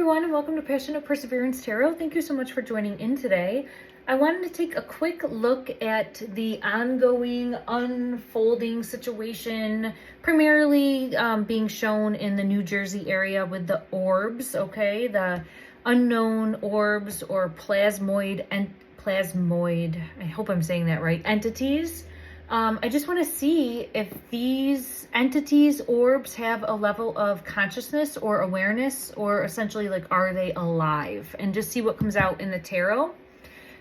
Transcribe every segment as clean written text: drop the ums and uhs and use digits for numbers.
everyone, and welcome to Passion of Perseverance Tarot. Thank you so much for joining in today. I wanted to take a quick look at the ongoing, unfolding situation, primarily being shown in the New Jersey area with the orbs, okay? The unknown orbs or plasmoid, I hope I'm saying that right, entities. I just want to see if these entities, orbs, have a level of consciousness or awareness, or essentially like, are they alive? And just see what comes out in the tarot.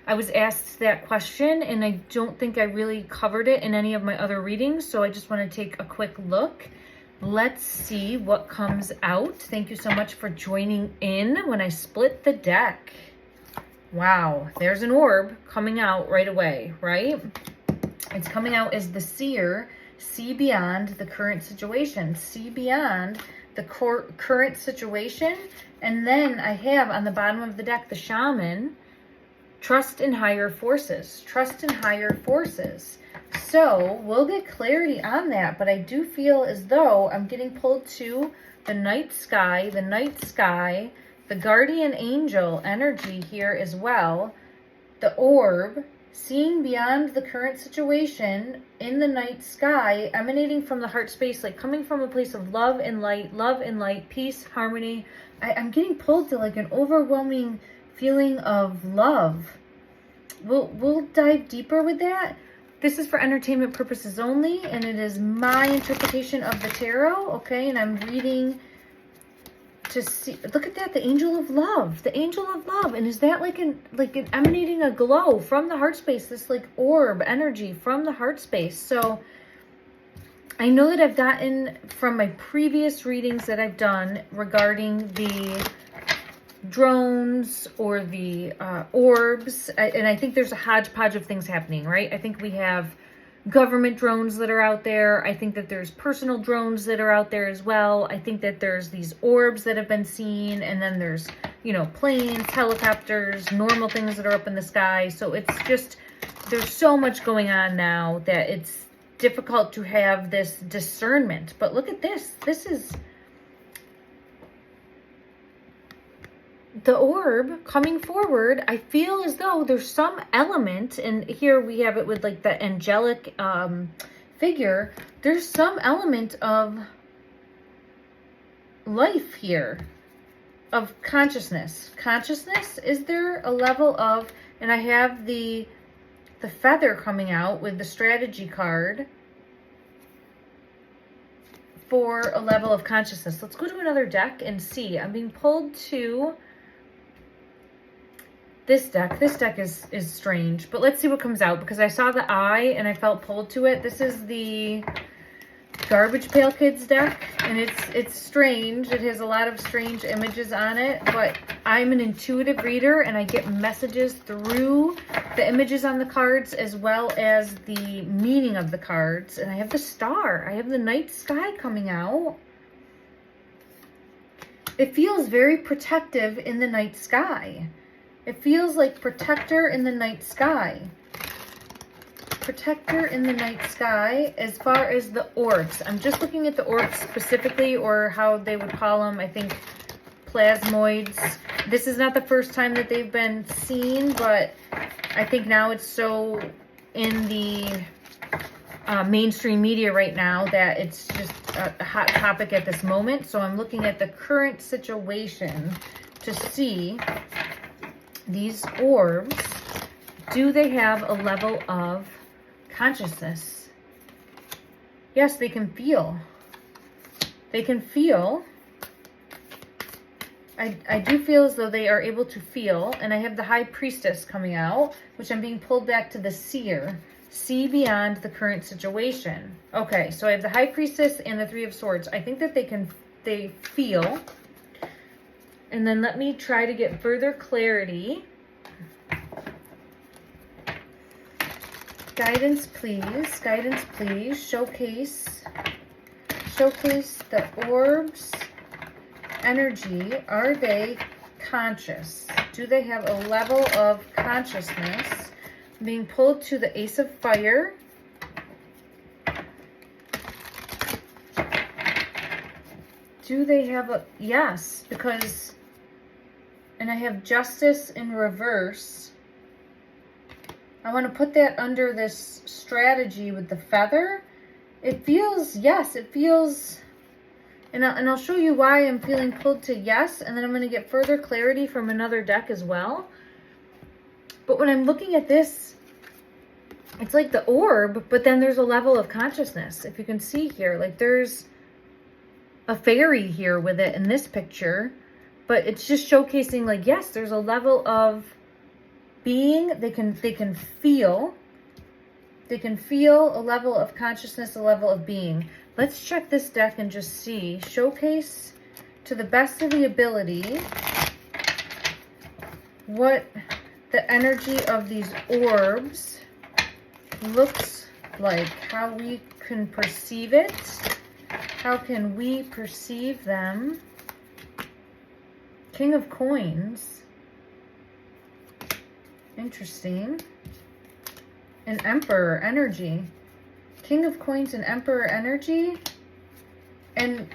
I was asked that question and I don't think I really covered it in any of my other readings. So I just want to take a quick look. Let's see what comes out. Thank you so much for joining in when I split the deck. Wow, there's an orb coming out right away, right? It's coming out as the seer. See beyond the current situation. See beyond the current situation. And then I have on the bottom of the deck, the shaman. Trust in higher forces. Trust in higher forces. So we'll get clarity on that. But I do feel as though I'm getting pulled to the night sky. The night sky. The guardian angel energy here as well. The orb. Seeing beyond the current situation in the night sky, emanating from the heart space, like coming from a place of love and light, peace, harmony. I'm getting pulled to like an overwhelming feeling of love. We'll dive deeper with that. This is for entertainment purposes only, and it is my interpretation of the tarot, okay? And I'm reading to see, look at that, the angel of love, and is that like an emanating a glow from the heart space, this like orb energy from the heart space. So I know that I've gotten from my previous readings that I've done regarding the drones or the orbs, and I think there's a hodgepodge of things happening, right? I think we have government drones that are out there. I think that there's personal drones that are out there as well. I think that there's these orbs that have been seen, and then there's, you know, planes, helicopters, normal things that are up in the sky. So it's just, there's so much going on now that it's difficult to have this discernment. But look at this. This is the orb coming forward. I feel as though there's some element, and here we have it with like the angelic figure. There's some element of life here, of consciousness. Consciousness, is there a level of, and I have the feather coming out with the strategy card for a level of consciousness. Let's go to another deck and see. I'm being pulled to this deck. This deck is strange, but let's see what comes out, because I saw the eye and I felt pulled to it. This is the Garbage Pail Kids deck, and it's strange. It has a lot of strange images on it, but I'm an intuitive reader and I get messages through the images on the cards as well as the meaning of the cards. And I have the star. I have the night sky coming out. It feels very protective in the night sky. It feels like protector in the night sky. Protector in the night sky as far as the orbs. I'm just looking at the orbs specifically, or how they would call them, I think, plasmoids. This is not the first time that they've been seen, but I think now it's so in the mainstream media right now that it's just a hot topic at this moment. So I'm looking at the current situation to see these orbs, do they have a level of consciousness? Yes, they can feel. They can feel. I do feel as though they are able to feel. And I have the High Priestess coming out, which I'm being pulled back to the Seer. See beyond the current situation. Okay, so I have the High Priestess and the Three of Swords. I think that they feel. And then let me try to get further clarity. Guidance, please. Guidance, please. Showcase the orbs energy. Are they conscious? Do they have a level of consciousness? Being pulled to the Ace of Fire. Do they have a... Yes, because And I have Justice in reverse. I want to put that under this strategy with the feather. It feels, yes, it feels, and I'll show you why I'm feeling pulled to yes, and then I'm going to get further clarity from another deck as well. But when I'm looking at this, it's like the orb, but then there's a level of consciousness. If you can see here, like there's a fairy here with it in this picture, but it's just showcasing like, yes, there's a level of being. They can feel a level of consciousness, a level of being. Let's check this deck and just see. Showcase to the best of the ability what the energy of these orbs looks like, how we can perceive it. How can we perceive them? King of Coins. Interesting. And Emperor energy. King of Coins and Emperor energy. And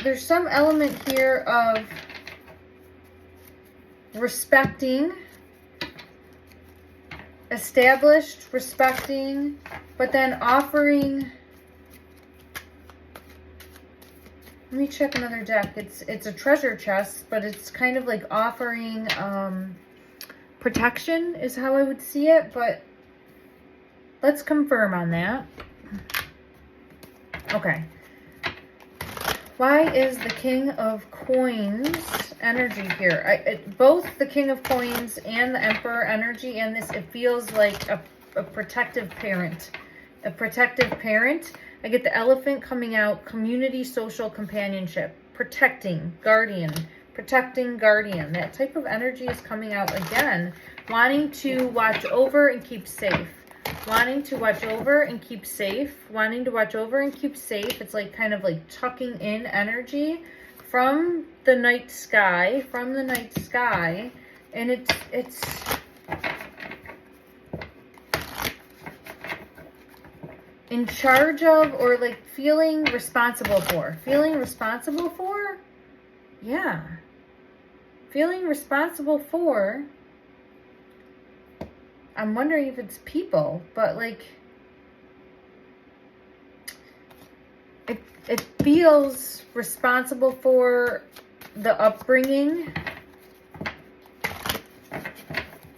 there's some element here of respecting, established, respecting, but then offering. Let me check another deck. It's a treasure chest, but it's kind of like offering protection is how I would see it, but let's confirm on that. Okay. Why is the King of Coins energy here? Both the King of Coins and the Emperor energy and this, it feels like a protective parent. A protective parent. I get the Elephant coming out, community, social, companionship, protecting, guardian, that type of energy is coming out again, wanting to watch over and keep safe, wanting to watch over and keep safe, wanting to watch over and keep safe. It's like kind of like tucking in energy from the night sky, and it's in charge of, or like feeling responsible for, yeah, feeling responsible for, I'm wondering if it's people, but like, it feels responsible for the upbringing.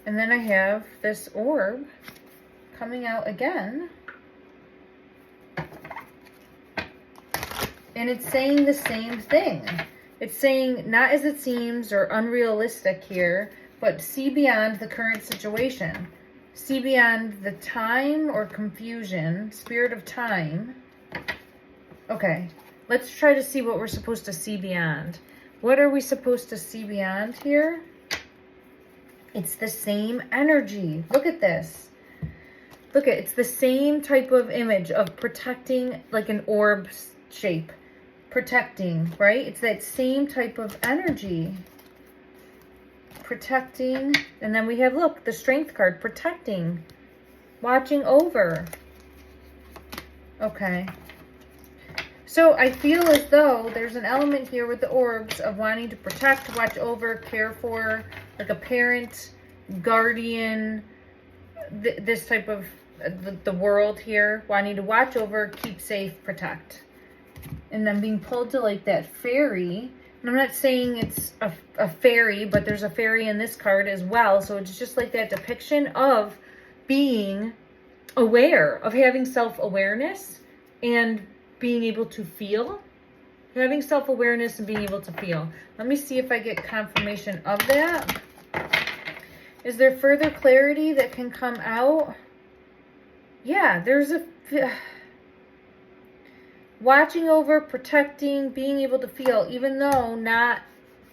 And then I have this orb coming out again. And it's saying the same thing. It's saying, not as it seems or unrealistic here, but see beyond the current situation. See beyond the time or confusion, spirit of time. Okay, let's try to see what we're supposed to see beyond. What are we supposed to see beyond here? It's the same energy. Look at this. Look at, it's the same type of image of protecting, like an orb shape. Protecting, right? It's that same type of energy. Protecting. And then we have, look, the Strength card. Protecting. Watching over. Okay. So I feel as though there's an element here with the orbs of wanting to protect, watch over, care for, like a parent, guardian, this type of, the world here. Wanting to watch over, keep safe, protect. And then being pulled to like that fairy. And I'm not saying it's a fairy, but there's a fairy in this card as well. So it's just like that depiction of being aware, of having self-awareness and being able to feel. Having self-awareness and being able to feel. Let me see if I get confirmation of that. Is there further clarity that can come out? Yeah, there's a... watching over, protecting, being able to feel, even though not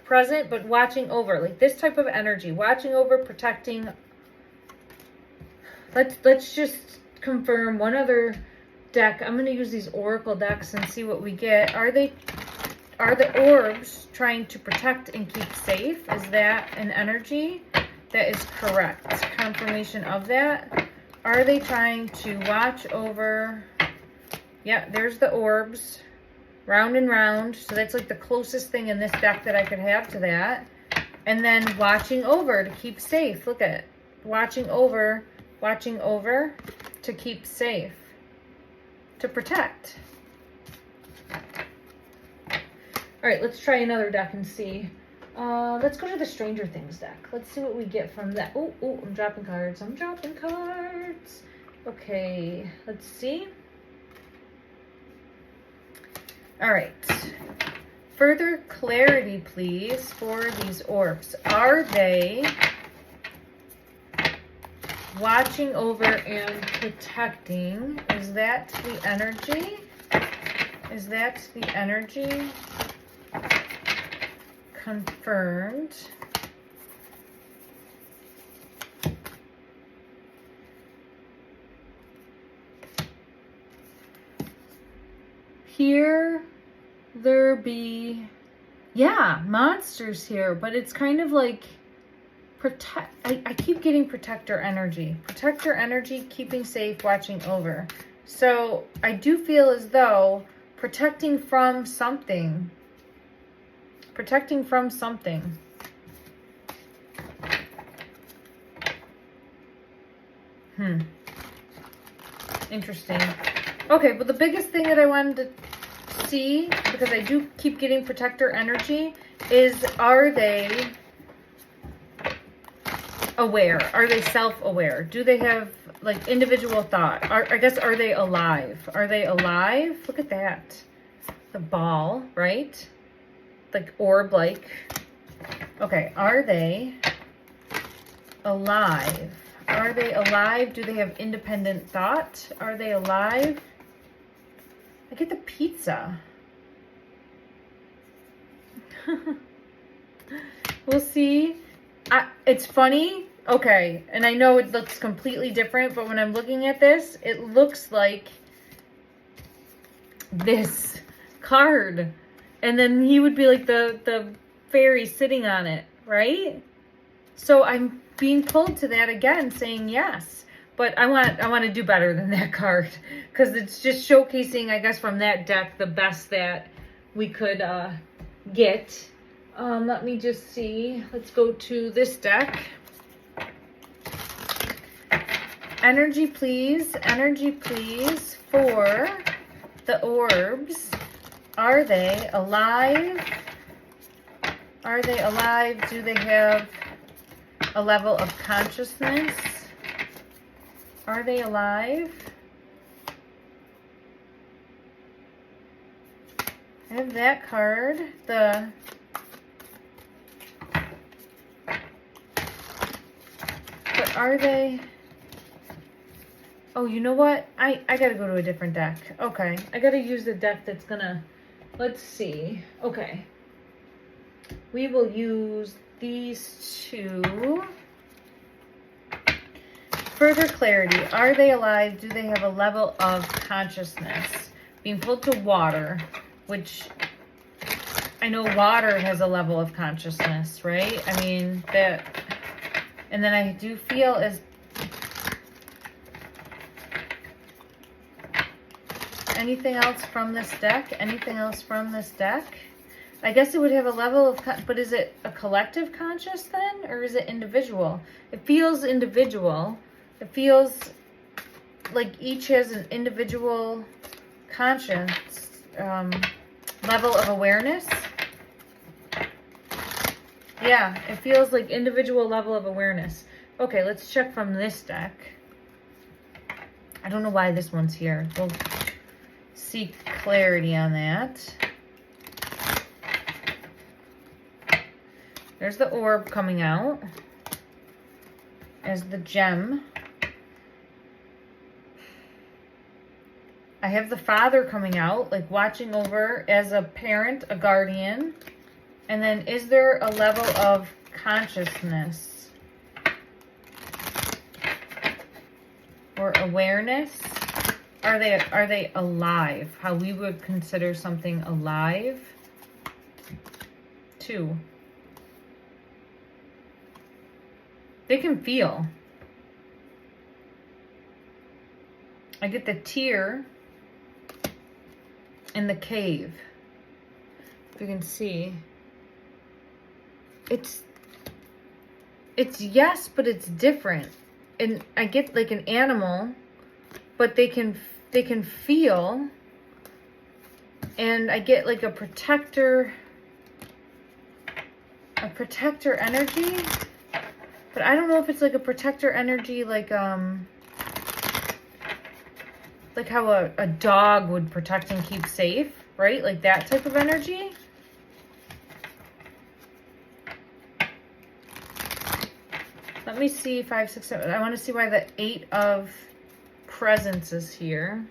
present, but watching over. Like this type of energy. Watching over, protecting. Let's just confirm one other deck. I'm going to use these oracle decks and see what we get. Are the orbs trying to protect and keep safe? Is that an energy? That is correct. Confirmation of that. Are they trying to watch over... Yeah, there's the orbs, round and round. So that's like the closest thing in this deck that I could have to that. And then watching over to keep safe. Look at it. Watching over to keep safe, to protect. All right, let's try another deck and see. Let's go to the Stranger Things deck. Let's see what we get from that. Oh, I'm dropping cards. Okay, let's see. All right. Further clarity, please, for these orbs. Are they watching over and protecting? Is that the energy? Is that the energy? Confirmed. Here there be, yeah, monsters here, but it's kind of like protect. I keep getting protector energy, keeping safe, watching over. So I do feel as though protecting from something. Interesting. Okay, but the biggest thing that I wanted to see, because I do keep getting protector energy, is are they aware? Are they self-aware? Do they have like individual thought? I guess, are they alive? Are they alive? Look at that. The ball, right? Like orb-like. Okay, are they alive? Are they alive? Do they have independent thought? Are they alive? I get the pizza. We'll see. It's funny. Okay, and I know it looks completely different, but when I'm looking at this, it looks like this card. And then he would be like the fairy sitting on it, right? So I'm being pulled to that again, saying yes. But I want to do better than that card, because it's just showcasing, I guess, from that deck the best that we could get. Let me just see. Let's go to this deck. Energy, please. Energy, please, for the orbs. Are they alive? Are they alive? Do they have a level of consciousness? Are they alive? I have that card. But are they? Oh, you know what? I gotta go to a different deck. Okay, I gotta use the deck that's gonna, let's see. Okay. We will use these two. Further clarity. Are they alive? Do they have a level of consciousness? Being pulled to water, which I know water has a level of consciousness, right? I mean, that. And then I do feel as anything else from this deck? Anything else from this deck? I guess it would have a level of, but is it a collective conscious then? Or is it individual? It feels individual. It feels like each has an individual conscience, level of awareness. Yeah, it feels like individual level of awareness. Okay, let's check from this deck. I don't know why this one's here. We'll seek clarity on that. There's the orb coming out as the gem. I have the father coming out, like watching over as a parent, a guardian. And then is there a level of consciousness or awareness? Are they alive? How we would consider something alive? 2. They can feel. I get the tear in the cave. If you can see. It's it's yes, but it's different. And I get like an animal, but they can feel. And I get like a protector energy. But I don't know if it's like a protector energy like how a dog would protect and keep safe, right? Like that type of energy. Let me see, 5, 6, 7. I want to see why the 8 of Presents is here.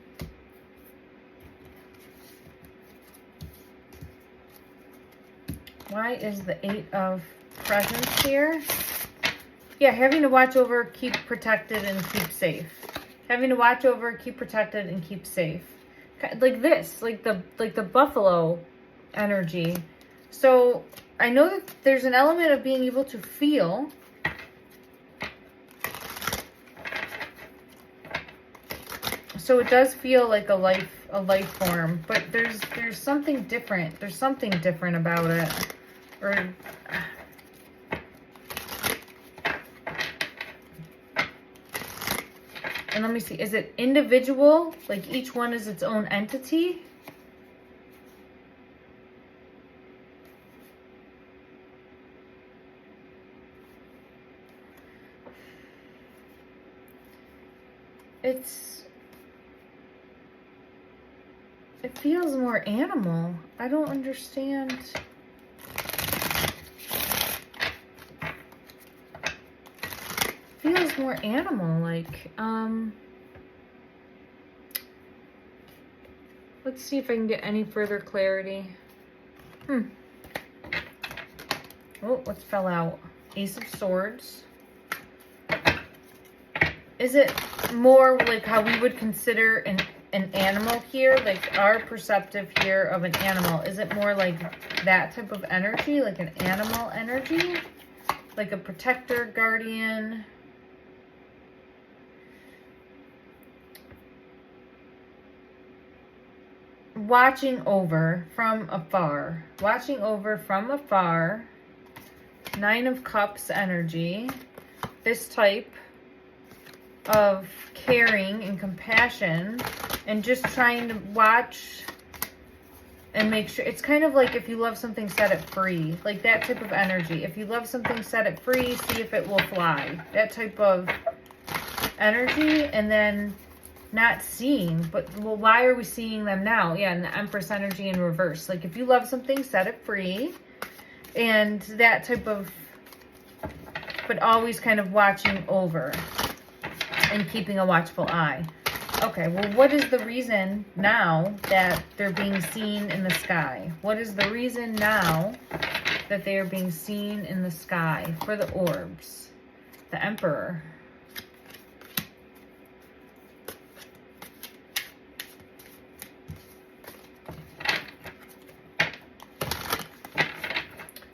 Why is the 8 of Presents here? Yeah, having to watch over, keep protected, and keep safe. Having to watch over, keep protected, and keep safe. Like this, like the buffalo energy. So I know that there's an element of being able to feel. So it does feel like a life form, but there's something different. There's something different about it. Or and let me see, is it individual? Like each one is its own entity? It feels more animal. I don't understand. Feels more animal like. Let's see if I can get any further clarity. Oh, what fell out? Ace of Swords. Is it more like how we would consider an animal here? Like our perceptive here of an animal. Is it more like that type of energy? Like an animal energy? Like a protector, guardian? Watching over from afar. Watching over from afar. 9 of Cups energy. This type of caring and compassion and just trying to watch and make sure. It's kind of like if you love something, set it free. Like that type of energy. If you love something, set it free, see if it will fly. That type of energy. And then not seeing, but well, why are we seeing them now? Yeah, and the Empress energy in reverse. Like if you love something, set it free. And that type of, but always kind of watching over and keeping a watchful eye. Okay, well, what is the reason now that they're being seen in the sky? What is the reason now that they are being seen in the sky for the orbs? The Emperor.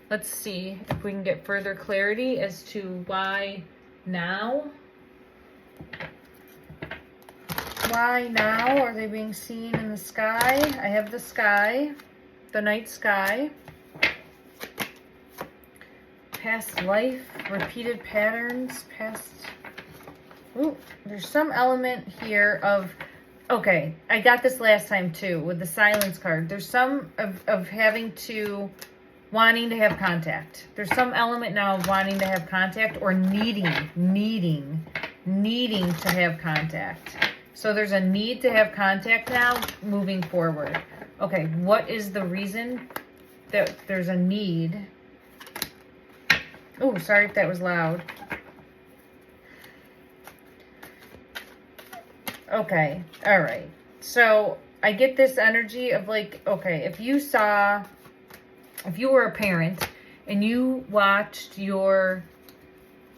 Let's see if we can get further clarity as to why now. Why now are they being seen in the sky? I have the sky, the night sky. Past life, repeated patterns, past... Ooh, there's some element here of... Okay, I got this last time too with the silence card. There's some of having to... Wanting to have contact. There's some element now of wanting to have contact or needing to have contact. So there's a need to have contact now moving forward. Okay, what is the reason that there's a need? Oh, sorry if that was loud. Okay, all right. So I get this energy of like, okay, if you were a parent and you watched your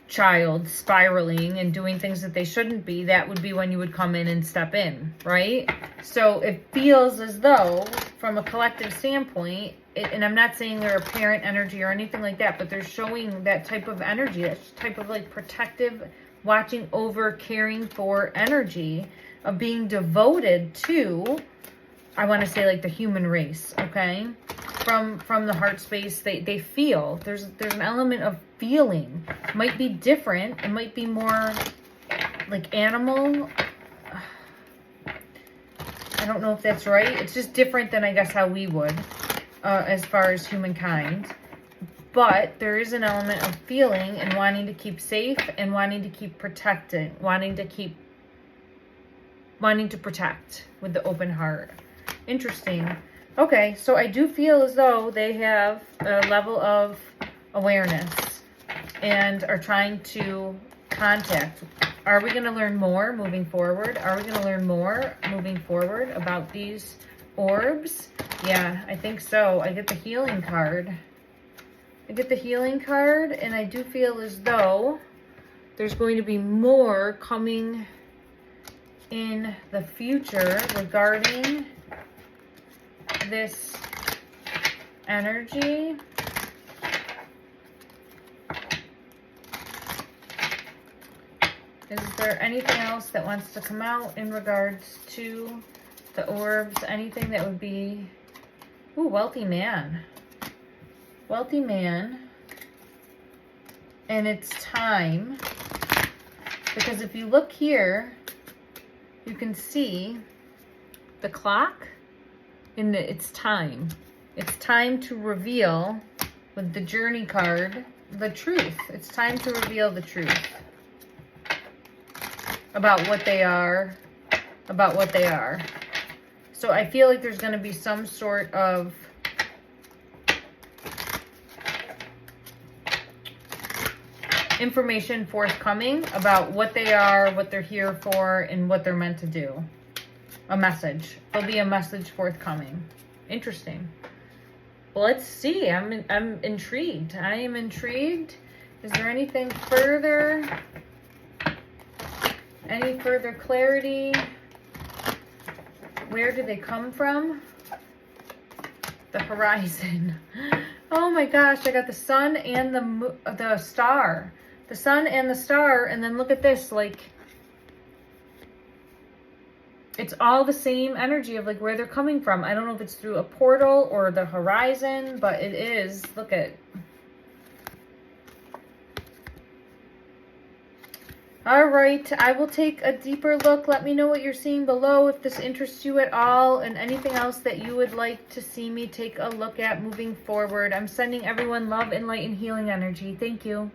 child spiraling and doing things that they shouldn't be, that would be when you would come in and step in, right? So it feels as though, from a collective standpoint, and I'm not saying they're a parent energy or anything like that, but they're showing that type of energy, that type of like protective, watching over, caring for energy of being devoted to I want to say like the human race, okay? From the heart space, they feel. There's an element of feeling. It might be different. It might be more like animal. I don't know if that's right. It's just different than I guess how we would as far as humankind. But there is an element of feeling and wanting to keep safe and wanting to keep protecting, wanting to protect with the open heart. Interesting. Okay, so I do feel as though they have a level of awareness and are trying to contact. Are we going to learn more moving forward? Are we going to learn more moving forward about these orbs? Yeah, I think so. I get the healing card. And I do feel as though there's going to be more coming in the future regarding this energy. Is there anything else that wants to come out in regards to the orbs? Anything that would be... Ooh, wealthy man. Wealthy man. And it's time. Because if you look here, you can see the clock. And it's time. It's time to reveal, with the journey card, the truth. It's time to reveal the truth. About what they are. So I feel like there's going to be some sort of information forthcoming about what they are, what they're here for, and what they're meant to do. A message. There'll be a message forthcoming. Interesting. Well, let's see. I'm intrigued. I am intrigued. Is there anything further? Any further clarity? Where do they come from? The horizon. Oh my gosh, I got the sun and the star. The sun and the star, and then look at this, like, it's all the same energy of like where they're coming from. I don't know if it's through a portal or the horizon, but it is. Look at. All right, I will take a deeper look. Let me know what you're seeing below, if this interests you at all, and anything else that you would like to see me take a look at moving forward. I'm sending everyone love and light and healing energy. Thank you.